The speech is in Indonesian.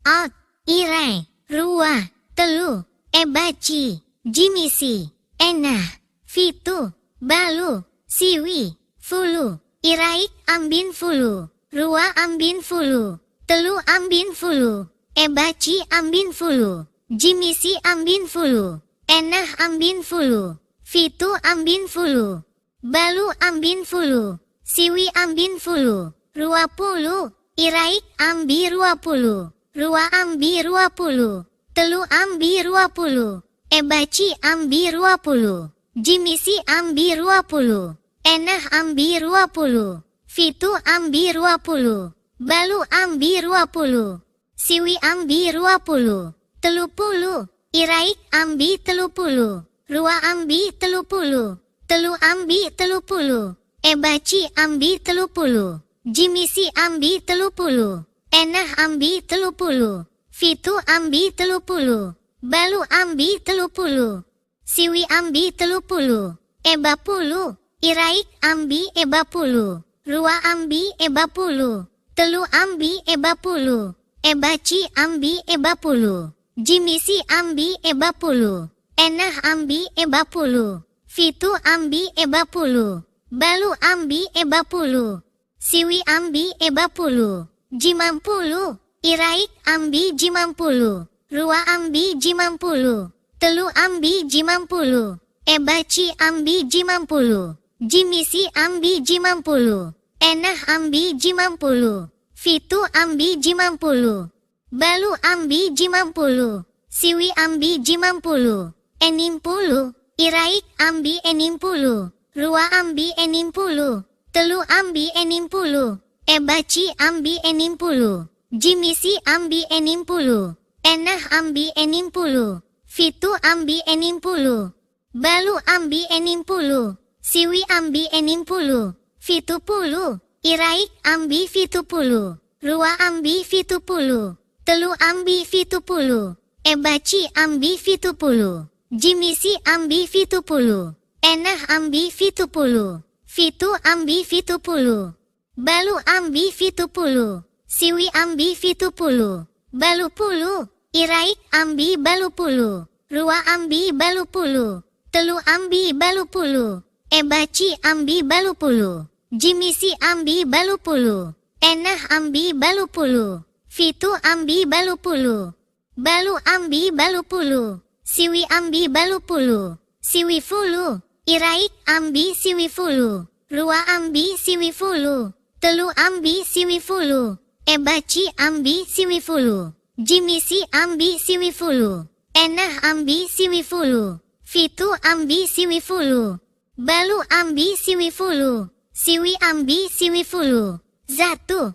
out, irai, rua, telu, ebaci, jimisi, enah, fitu, balu, siwi, fulu, iraik ambin fulu, rua ambin fulu, telu ambin fulu, ebaci ambin fulu, jimisi ambin fulu, enah ambin fulu, fitu ambin fulu, balu ambin fulu, siwi ambin fulu, rua pulu, iraik ambi rua pulu, rua ambi rua pulu, telu ambi rua pulu, ebaci ambi rua pulu, jimisi ambi rua pulu, enah ambi rua pulu, fitu ambi rua pulu, balu ambi rua pulu, siwi ambi rua pulu, telu pulu, iraik ambi telu pulu, rua ambi telu pulu, telu ambi telu pulu, ebaci ambi telu pulu, jimisi ambi telu pulu, enah ambi telu pulu, fitu ambi telu pulu, balu ambi telu pulu, siwi ambi telu pulu, eba pulu, iraik ambi eba pulu, rua ambi eba pulu, telu ambi eba pulu, ebaci ambi eba pulu, jimisi ambi eba pulu, enah ambi eba pulu, fitu ambi eba pulu, balu ambi eba pulu, siwi ambi eba pulu, jimampulu, iraik ambi jimampulu, rua ambi jimampulu, telu ambi jimampulu, ebaci ambi jimampulu, jimisi ambi jimampulu, enah ambi jimampulu, fitu ambi jimampulu, balu ambi jimampulu, siwi ambi jimampulu, enimpulu, iraik ambi enimpulu, rua ambi enimpulu, telu ambi enimpulu, ebaci ambi enimpulu, jimisi ambi enimpulu, enah ambi enimpulu, fitu ambi enimpulu, balu ambi enimpulu, siwi ambi enimpulu, fitu pulu, iraik ambi fitu pulu, rua ambi fitu pulu, telu ambi fitu pulu, ebaci ambi fitu pulu, jimisi ambi fitu pulu, enah ambi fitu pulu, fitu ambi fitu pulu, balu ambi fitu pulu, siwi ambi fitu pulu, balu pulu, iraik ambi balu pulu, rua ambi balu pulu, telu ambi balu pulu, ebaci ambi balu pulu, jimisi ambi balu pulu, enah ambi balu pulu, fitu ambi balu pulu, balu ambi balu pulu, siwi ambi balu pulu, siwi fulu, iraik ambi siwi fulu, rua ambi siwi fulu, telu ambi siwi fulu, ebaci ambi siwi fulu, jimisi ambi siwi fulu, enah ambi siwi fulu, fitu ambi siwi fulu, balu ambi siwi fulu, siwi ambi siwi fulu, zatu.